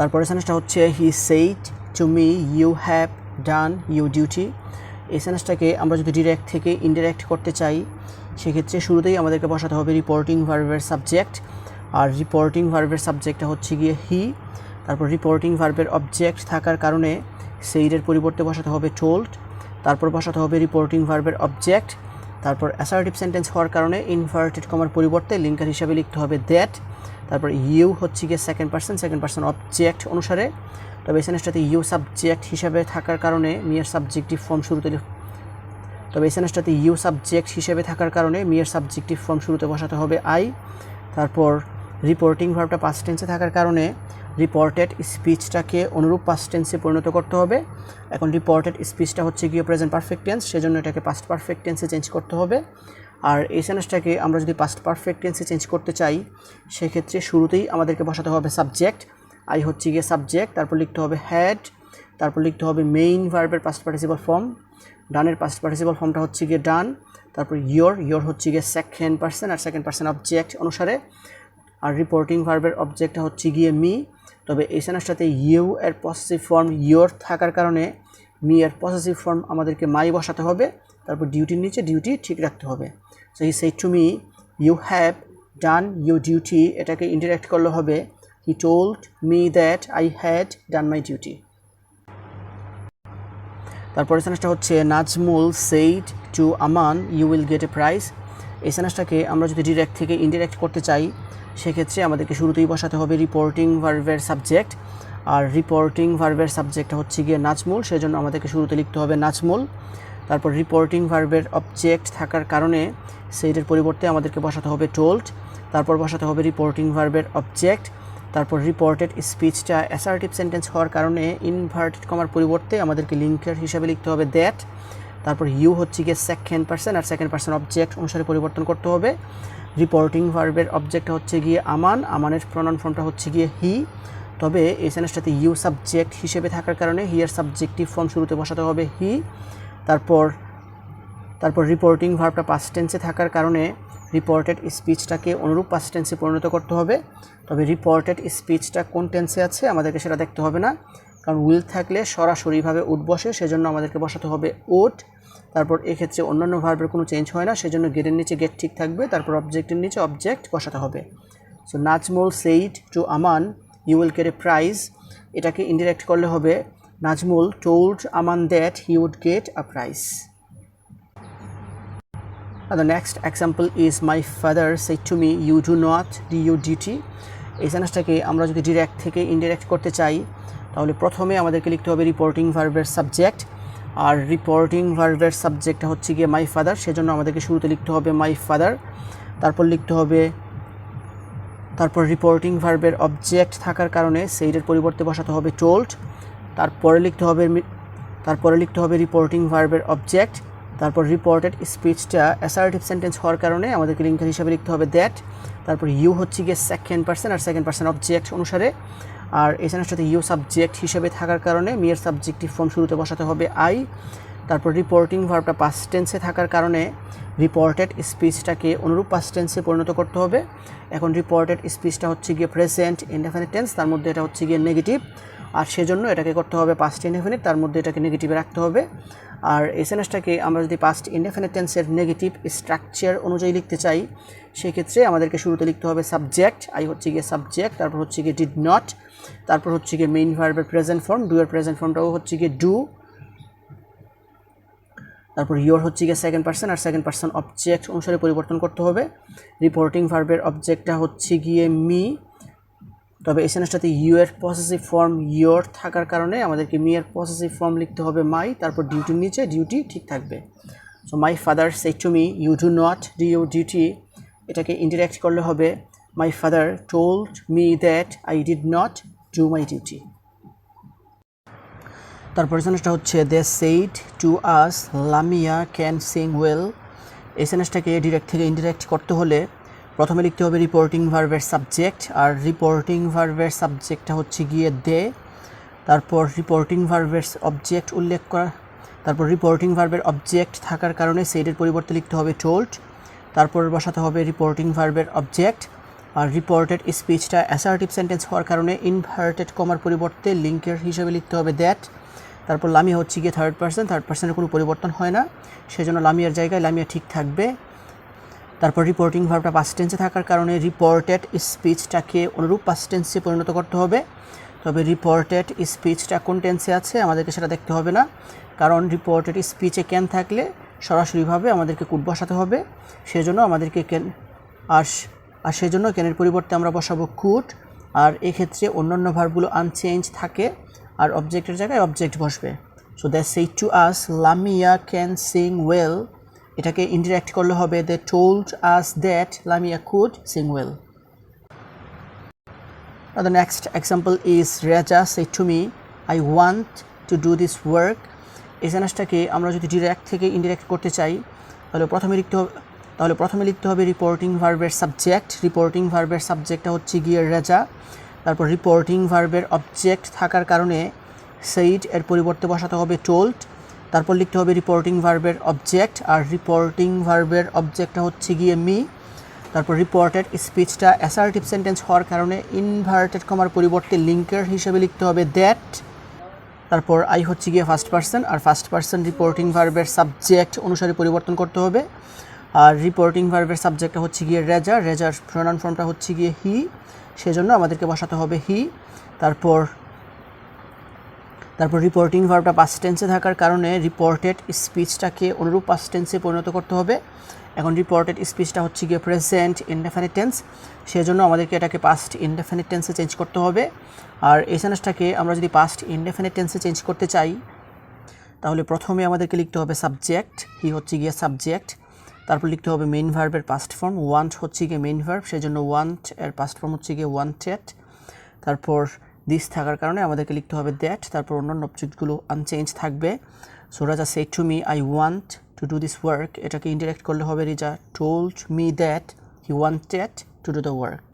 তারপরে সেন্টেন্সটা হচ্ছে he said to me you have done you duty. এই সেন্টেন্সটাকে আমরা যদি ডিরেক্ট থেকে ইনডিরেক্ট করতে চাই সেক্ষেত্রে শুরুতেই আমাদেরকে বসাতে হবে রিপোর্টিং ভার্বের সাবজেক্ট, আর রিপোর্টিং ভার্বের সাবজেক্টটা হচ্ছে গিয়ে হি। তারপর রিপোর্টিং ভার্বের অবজেক্ট থাকার কারণে সেইডের পরিবর্তে বসাতে হবে টোল্ড। তারপর বসাতে হবে রিপোর্টিং ভার্বের অবজেক্ট। তারপর অ্যাসার্টিভ সেন্টেন্স হওয়ার কারণে ইনভার্টেড কমার পরিবর্তে লিঙ্কার হিসাবে লিখতে হবে দ্যাট। তারপর ইউ হচ্ছে গিয়ে সেকেন্ড পারসন অবজেক্ট অনুসারে। তবে এই সেন্টেন্সটাতে ইউ সাবজেক্ট হিসাবে থাকার কারণে মিয়ের সাবজেক্টিভ ফর্ম শুরুতে বসাতে হবে আই। তারপর রিপোর্টিং ভার্বটা পাস্ট টেন্সে থাকার কারণে রিপোর্টেড স্পিচটাকে অনুরূপ পাস্ট টেন্সে পরিণত করতে হবে। এখন রিপোর্টেড স্পিচটা হচ্ছে গিয়ে প্রেজেন্ট পারফেক্ট টেন্স, সেজন্য এটাকে পাস্ট পারফেক্ট টেন্সে চেঞ্জ করতে হবে। আর এই সেন্টেন্সটাকে আমরা যদি পাস্ট পারফেক্ট টেন্সে চেঞ্জ করতে চাই সেক্ষেত্রে শুরুতেই আমাদেরকে বসাতে হবে সাবজেক্ট, আই হচ্ছে গিয়ে সাবজেক্ট। তারপর লিখতে হবে হ্যাড, তারপর লিখতে হবে মেইন ভার্বের পাস্ট পার্টিসিপল ফর্ম, ডানের পাস্ট পার্টিসিপল ফর্মটা হচ্ছে গিয়ে ডান। তারপর ইয়োর হচ্ছে গিয়ে সেকেন্ড পারসন আর সেকেন্ড পারসন অবজেক্ট অনুসারে। আর রিপোর্টিং ভার্বের অবজেক্টটা হচ্ছে গিয়ে মি। তবে এই সেন্টেন্সটাতে ইউ এর পসেসিভ ফর্ম ইয়োর থাকার কারণে মি এর পসেসিভ ফর্ম আমাদেরকে মাই বসাতে হবে। তারপর ডিউটির নিচে ডিউটি ঠিক রাখতে হবে। So he said to me you have done you duty, এটাকে ইন্টারেক্ট করলে হবে he told me that I had done my duty. তারপরে সেন্টেন্সটা হচ্ছে Nazmul said to Aman you will get a prize. এই সেন্টেন্সটাকে আমরা যদি ডিরেক্ট থেকে ইনডিরেক্ট করতে চাই সেক্ষেত্রে আমাদেরকে শুরুতেই বসাতে হবে রিপোর্টিং ভার্বের সাবজেক্ট, আর রিপোর্টিং ভার্বের সাবজেক্টটা হচ্ছে গিয়ে নাজমুল, সেজন্য আমাদেরকে শুরুতে লিখতে হবে নাজমুল। তারপর রিপোর্টিং ভার্বের অবজেক্ট থাকার কারণে সেইটার পরিবর্তে আমাদেরকে বসাতে হবে টোল্ড। তারপর বসাতে হবে রিপোর্টিং ভার্বের অবজেক্ট। তারপর রিপোর্টেড স্পিচটা অ্যাসার্টিভ সেন্টেন্স হওয়ার কারণে ইনভার্টেড কমার পরিবর্তে আমাদেরকে লিঙ্কের হিসাবে লিখতে হবে দ্যাট। তারপর ইউ হচ্ছে গিয়ে সেকেন্ড পারসন আর সেকেন্ড পারসন অবজেক্ট অনুসারে পরিবর্তন করতে হবে। রিপোর্টিং ভার্বের অবজেক্টটা হচ্ছে গিয়ে আমান, আমানের প্রনাউন ফর্মটা হচ্ছে গিয়ে হি। তবে এই সেন্টেন্সটাতে ইউ সাবজেক্ট হিসেবে থাকার কারণে হি এর সাবজেক্টিভ ফর্ম শুরুতে বসাতে হবে হি। তারপর রিপোর্টিং ভার্বটা পাস্ট টেন্সে থাকার কারণে রিপোর্টেড স্পিচটাকে অনুরূপ পাস্ট টেন্সে পরিণত করতে হবে। তবে রিপোর্টেড স্পিচটা কোন টেন্সে আছে আমাদেরকে সেটা দেখতে হবে না, কারণ উইল থাকলে সরাসরিভাবে উড বসে, সেজন্য আমাদেরকে বসাতে হবে উড। তারপর এক্ষেত্রে অন্যান্য ভার্বের কোনো চেঞ্জ হয় না, সেজন্য গেটের নিচে গেট ঠিক থাকবে। তারপর অবজেক্টের নিচে অবজেক্ট বসাতে হবে। So Nazmul said to Aman you will get a prize, এটাকে ইনডিরেক্ট করলে হবে Nazmul told Aman that he would get a prize. The next example is my father said to me you do not do your duty. এই সেন্টেন্সটাকে আমরা যদি direct থেকে indirect করতে চাই তাহলে প্রথমে আমাদেরকে লিখতে হবে রিপোর্টিং ভার্বের সাবজেক্ট, আর রিপোর্টিং ভার্বের সাবজেক্টটা হচ্ছে গিয়ে মাই ফাদার, সেজন্য আমাদেরকে শুরুতে লিখতে হবে মাই ফাদার। তারপর রিপোর্টিং ভার্বের অবজেক্ট থাকার কারণে সেইটার পরিবর্তে বসাতে হবে টোল্ড। তারপরে লিখতে হবে রিপোর্টিং ভার্বের অবজেক্ট। তারপর রিপোর্টেড স্পিচটা অ্যাসার্টিভ সেন্টেন্স হওয়ার কারণে আমাদেরকে লিঙ্কার হিসাবে লিখতে হবে দ্যাট। তারপর ইউ হচ্ছে গিয়ে সেকেন্ড পারসন আর সেকেন্ড পারসন অবজেক্ট অনুসারে। আর এই সেন্টেন্সটাতে ইউ সাবজেক্ট হিসেবে থাকার কারণে মিয়ের সাবজেক্টিভ ফর্ম শুরুতে বসাতে হবে আই। তারপর রিপোর্টিং ভার্বটা পাস্ট টেন্সে থাকার কারণে রিপোর্টেড স্পিচটাকে অনুরূপ পাস্ট টেন্সে পরিণত করতে হবে। এখন রিপোর্টেড স্পিচটা হচ্ছে গিয়ে প্রেজেন্ট ইনডেফিনিট টেন্স, তার মধ্যে এটা হচ্ছে গিয়ে নেগেটিভ, আর সেজন্য এটাকে করতে হবে পাস্ট ইনডেফিনিট, তার মধ্যে এটাকে নেগেটিভে রাখতে হবে। আর এই সেন্টেন্সটাকে আমরা যদি পাস্ট ইনডেফিনিট টেন্সের নেগেটিভ স্ট্রাকচার অনুযায়ী লিখতে চাই সেক্ষেত্রে আমাদেরকে শুরুতে লিখতে হবে সাবজেক্ট, আই হচ্ছে গিয়ে সাবজেক্ট, তারপর হচ্ছে গিয়ে ডিড নট, তারপর হচ্ছে গিয়ে মেইন ভার্বের প্রেজেন্ট ফর্ম, ডু এর প্রেজেন্ট ফর্মটাও হচ্ছে গিয়ে ডু, তারপর ইয়োর হচ্ছে গিয়ে সেকেন্ড পারসন আর সেকেন্ড পারসন অবজেক্ট অনুসারে পরিবর্তন করতে হবে। রিপোর্টিং ভার্বের অবজেক্টটা হচ্ছে গিয়ে মি, তবে এই সেন্টেন্সটাতে ইউ এর পসেসিভ ফর্ম ইয়োর থাকার কারণে আমাদেরকে মি এর পসেসিভ ফর্ম লিখতে হবে মাই, তারপর ডিউটির নিচে ডিউটি ঠিক থাকবে। So my father said to me you do not do your duty, এটাকে ইনডিরেক্ট করলে হবে my father told me that I did not do my duty. তারপর সেন্টেন্সটা হচ্ছে they said to us Lamia can sing well. এই সেন্টেন্সটাকে direct থেকে indirect করতে হলে প্রথমে লিখতে হবে রিপোর্টিং ভার্বের সাবজেক্ট, আর রিপোর্টিং ভার্বের সাবজেক্টটা হচ্ছে গিয়ে দে। তারপর রিপোর্টিং ভার্বের অবজেক্ট উল্লেখ করা, তারপর রিপোর্টিং ভার্বের অবজেক্ট থাকার কারণে সেইডের পরিবর্তে লিখতে হবে টোল্ড। তারপর বসাতে হবে রিপোর্টিং ভার্বের অবজেক্ট। আর রিপোর্টেড স্পিচটা অ্যাসার্টিভ সেন্টেন্স হওয়ার কারণে ইনভার্টেড কমার পরিবর্তে লিঙ্কের হিসেবে লিখতে হবে দ্যাট। তারপর লামিয়া হচ্ছে গিয়ে থার্ড পার্সনের কোনো পরিবর্তন হয় না, সেজন্য লামিয়ার জায়গায় লামিয়া ঠিক থাকবে। তারপর রিপোর্টিং ভার্বটা পাস্ট টেন্সে থাকার কারণে রিপোর্টেড স্পিচটাকে অনুরূপ পাস্ট টেন্সে পরিণত করতে হবে। তবে রিপোর্টেড স্পিচটা কোন টেন্সে আছে আমাদেরকে সেটা দেখতে হবে না, কারণ রিপোর্টেড স্পিচে ক্যান থাকলে সরাসরিভাবে আমাদেরকে কুড বসাতে হবে, সেজন্য আমাদেরকে ক্যান আর সেজন্য ক্যানের পরিবর্তে আমরা বসাবো কুড। আর এক্ষেত্রে অন্যান্য ভার্বগুলো আনচেঞ্জ থাকে আর অবজেক্টের জায়গায় অবজেক্ট বসবে। So that said to us Lamia can sing well, এটাকে ইনডিরেক্ট করলে হবে they told us that Lamia could sing well. Now the next example is Raja said to me, I want to do this work. এই সেন্টেন্সটাকে আমরা যদি direct থেকে indirect করতে চাই তাহলে প্রথমে লিখতে হবে রিপোর্টিং ভার্বের সাবজেক্ট। রিপোর্টিং ভার্বের সাবজেক্টটা হচ্ছে গিয়ে রাজা। তারপর রিপোর্টিং ভার্বের অবজেক্ট থাকার কারণে সেইড এর পরিবর্তে বসাতে হবে টোল্ড। তারপর লিখতে হবে রিপোর্টিং ভার্বের অবজেক্ট, আর রিপোর্টিং ভার্বের অবজেক্টটা হচ্ছে গিয়ে মি। তারপর রিপোর্টেড স্পিচটা অ্যাসার্টিভ সেন্টেন্স হওয়ার কারণে ইনভার্টেড কমার পরিবর্তে লিঙ্কের হিসেবে লিখতে হবে দ্যাট। তারপর আই হচ্ছে গিয়ে ফার্স্ট পার্সন, আর ফার্স্ট পার্সন রিপোর্টিং ভার্বের সাবজেক্ট অনুসারে পরিবর্তন করতে হবে। আর রিপোর্টিং ভার্বের সাবজেক্টটা হচ্ছে গিয়ে রেজার প্রোনাউন ফর্মটা হচ্ছে গিয়ে হি, সেজন্য আমাদেরকে বসাতে হবে হি। তারপর রিপোর্টিং ভার্বটা পাস্ট টেন্সে থাকার কারণে রিপোর্টেড স্পিচটাকে অনুরূপ পাস্ট টেন্সে পরিণত করতে হবে। এখন রিপোর্টেড স্পিচটা হচ্ছে গিয়ে প্রেজেন্ট ইনডেফিনিট টেন্স, সেজন্য আমাদেরকে এটাকে পাস্ট ইনডেফিনিট টেন্সে চেঞ্জ করতে হবে। আর এই সেন্টেন্সটাকে আমরা যদি পাস্ট ইনডেফিনিট টেন্সে চেঞ্জ করতে চাই তাহলে প্রথমে আমাদেরকে লিখতে হবে সাবজেক্ট, হি হচ্ছে গিয়ে সাবজেক্ট। তারপর লিখতে হবে মেইন ভার্বের পাস্ট ফর্ম, ওয়ান্ট হচ্ছে গিয়ে মেইন ভার্ব, সেজন্য ওয়ান্ট এর পাস্ট ফর্ম হচ্ছে গিয়ে ওয়ান্টেড। তারপর দিস থাকার কারণে আমাদেরকে লিখতে হবে দ্যাট। তারপর অন্যান্য অবজেক্টগুলো আনচেঞ্জ থাকবে। সো রাজা shed to me I want to do this work, এটাকে ইনডিরেক্ট করলে হবে Reza told me that he wanted to do the work.